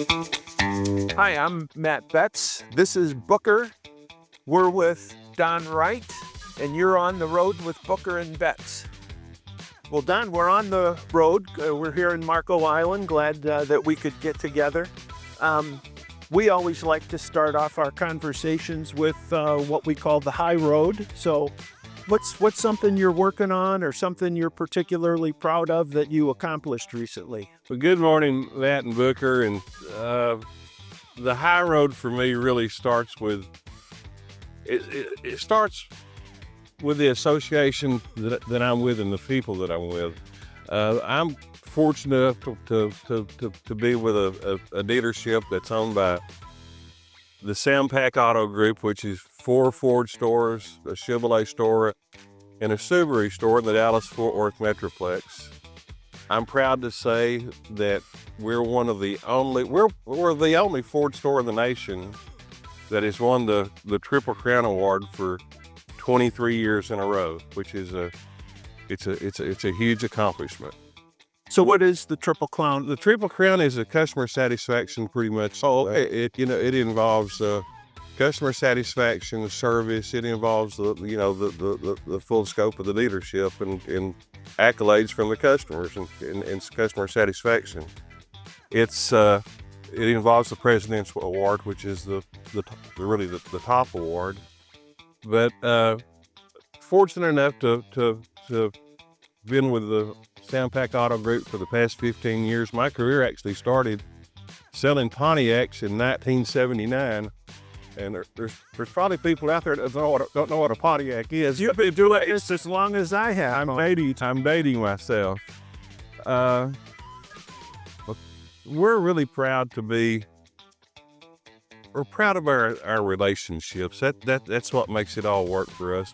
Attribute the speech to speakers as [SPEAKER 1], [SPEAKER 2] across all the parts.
[SPEAKER 1] Hi, I'm Matt Betz. This is Booker. We're with Don Wright, and you're on the road with Booker and Betz. Well, Don, we're on the road. We're here in Marco Island. Glad that we could get together. We always like to start off our conversations with what we call the high road. So what's something you're working on or something you're particularly proud of that you accomplished recently?
[SPEAKER 2] Well, good morning, Matt and Booker. And the high road for me really starts with it starts with the association that I'm with and the people that I'm with. I'm fortunate enough to be with a dealership that's owned by the Sampac Auto Group, which is 4 Ford stores, a Chevrolet store, and a Subaru store in the Dallas-Fort Worth Metroplex. I'm proud to say that we're the only Ford store in the nation that has won the Triple Crown Award for 23 years in a row, which is it's a huge accomplishment.
[SPEAKER 1] So what is the Triple Crown?
[SPEAKER 2] The Triple Crown is a customer satisfaction, pretty much.
[SPEAKER 1] Oh, okay.
[SPEAKER 2] It involves customer satisfaction, service. It involves the full scope of the dealership and accolades from the customers and customer satisfaction. It involves the President's Award, which is really the top award. But fortunate enough to been with the Sampac Auto Group for the past 15 years. My career actually started selling Pontiacs in 1979. And there's probably people out there that don't know what a Pontiac is.
[SPEAKER 1] You've been doing this as long as I have.
[SPEAKER 2] I'm dating myself. We're really proud we're proud of our relationships. That's what makes it all work for us.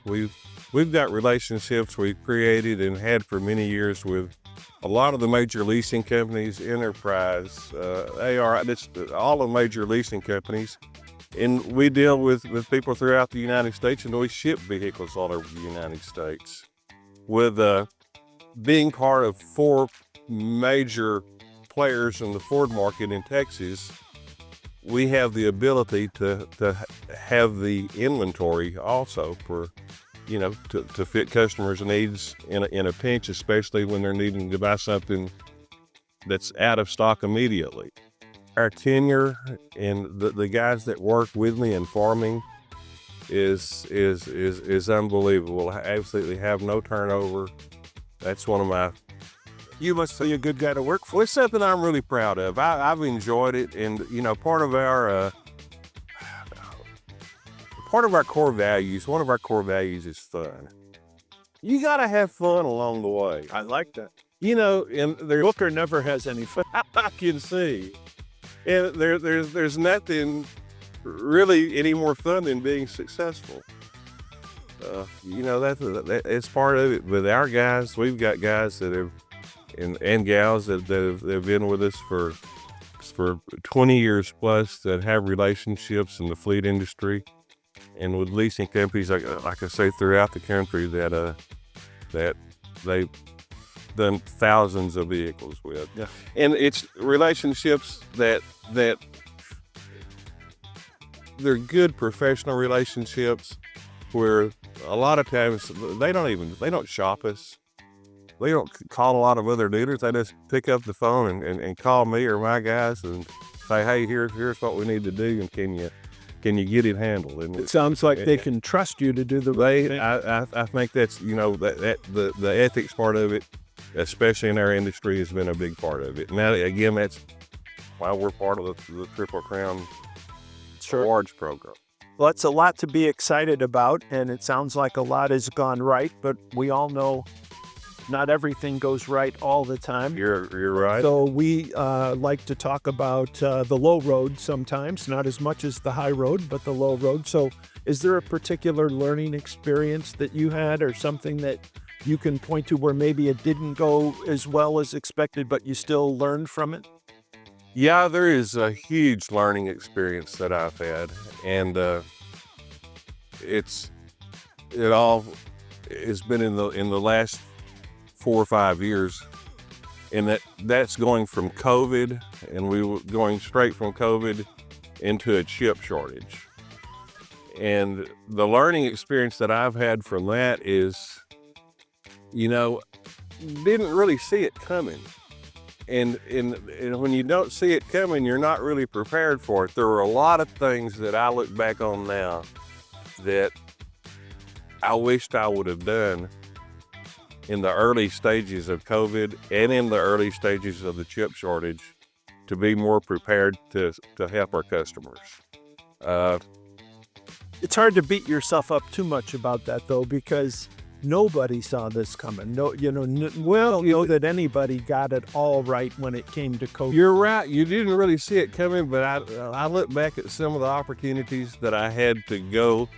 [SPEAKER 2] We've got relationships we've created and had for many years with a lot of the major leasing companies, Enterprise, AR, all the major leasing companies. And we deal with people throughout the United States, and we ship vehicles all over the United States. With being part of 4 major players in the Ford market in Texas, we have the ability to have the inventory also for, to fit customers' needs in a pinch, especially when they're needing to buy something that's out of stock immediately. Our tenure and the guys that work with me in farming is unbelievable. I absolutely have no turnover. That's one of my.
[SPEAKER 1] You must be a good guy to work for.
[SPEAKER 2] It's something I'm really proud of. I've enjoyed it, and part of our core values. One of our core values is fun. You gotta have fun along the way.
[SPEAKER 1] I like that.
[SPEAKER 2] And
[SPEAKER 1] Booker never has any fun.
[SPEAKER 2] I can see. And there's nothing really any more fun than being successful. It's part of it. With our guys, we've got guys that have and gals that have been with us for 20 years plus, that have relationships in the fleet industry and with leasing companies, like I say, throughout the country that they've done thousands of vehicles with.
[SPEAKER 1] Yeah.
[SPEAKER 2] And it's relationships that they're good professional relationships where a lot of times they don't shop us. They don't call a lot of other dealers. They just pick up the phone and call me or my guys and say, hey, here's what we need to do, and can you get it handled? And
[SPEAKER 1] it sounds like they can trust you to do the right thing.
[SPEAKER 2] I think that's the ethics part of it, especially in our industry, has been a big part of it. Now, again, that's why we're part of the Triple Crown Awards program.
[SPEAKER 1] Well, it's a lot to be excited about, and it sounds like a lot has gone right, but we all know not everything goes right all the time.
[SPEAKER 2] You're right.
[SPEAKER 1] So we like to talk about the low road sometimes, not as much as the high road, but the low road. So is there a particular learning experience that you had or something that you can point to where maybe it didn't go as well as expected, but you still learned from it?
[SPEAKER 2] Yeah, there is a huge learning experience that I've had, and it all has been in the last 4 or 5 years, and that's going from COVID, and we were going straight from COVID into a chip shortage. And the learning experience that I've had from that is, didn't really see it coming. And when you don't see it coming, you're not really prepared for it. There were a lot of things that I look back on now that I wished I would have done in the early stages of COVID and in the early stages of the chip shortage to be more prepared to help our customers.
[SPEAKER 1] It's hard to beat yourself up too much about that, though, because nobody saw this coming. No, know that anybody got it all right when it came to COVID.
[SPEAKER 2] You're right. You didn't really see it coming, but I look back at some of the opportunities that I had to go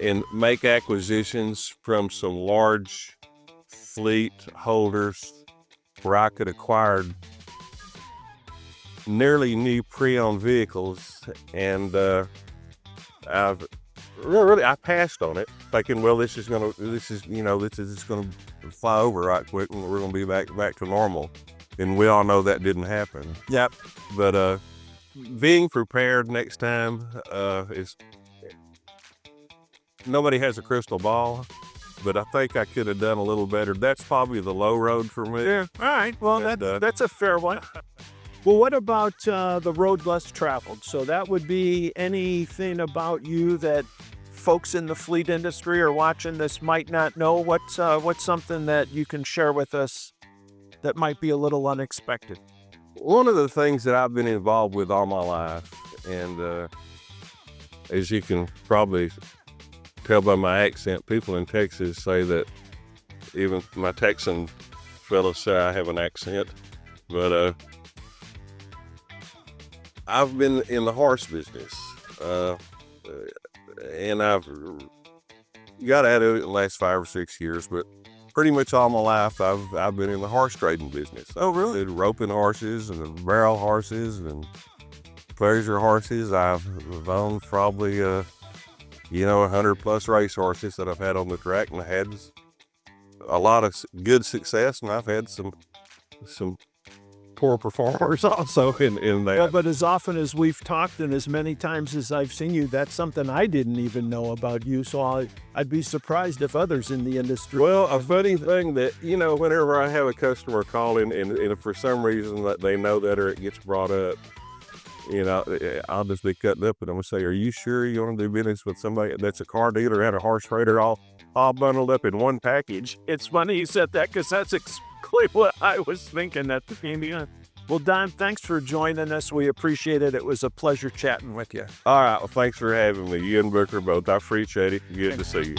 [SPEAKER 2] and make acquisitions from some large fleet holders where I could acquire nearly new pre-owned vehicles, and I passed on it, thinking, well, this is gonna fly over right quick, and we're gonna be back to normal. And we all know that didn't happen.
[SPEAKER 1] Yep.
[SPEAKER 2] But being prepared next time is. Nobody has a crystal ball, but I think I could have done a little better. That's probably the low road for me.
[SPEAKER 1] Yeah. All right. Well, that's a fair one. Well, what about the road less traveled? So that would be anything about you that folks in the fleet industry or watching this might not know. What's something that you can share with us that might be a little unexpected?
[SPEAKER 2] One of the things that I've been involved with all my life, and as you can probably tell by my accent, people in Texas say that even my Texan fellows say I have an accent, but I've been in the horse business, and I've got out of it in the last 5 or 6 years, but pretty much all my life I've been in the horse trading business.
[SPEAKER 1] Oh, really?
[SPEAKER 2] I did roping horses and barrel horses and pleasure horses. I've owned probably 100 plus race horses that I've had on the track, and I had a lot of good success, and I've had some poor performers also in that.
[SPEAKER 1] Well, but as often as we've talked and as many times as I've seen you, that's something I didn't even know about you. So I'd be surprised if others in the industry.
[SPEAKER 2] Well, a funny thing that, whenever I have a customer call in and for some reason that they know that or it gets brought up, I'll just be cutting up and I'm going to say, are you sure you want to do business with somebody that's a car dealer and a horse trader all bundled up in one package?
[SPEAKER 1] It's funny you said that because that's exactly what I was thinking at the beginning. Well, Don, thanks for joining us. We appreciate it. It was a pleasure chatting with you.
[SPEAKER 2] All right. Well, thanks for having me. You and Booker both. I appreciate it. Good to see you.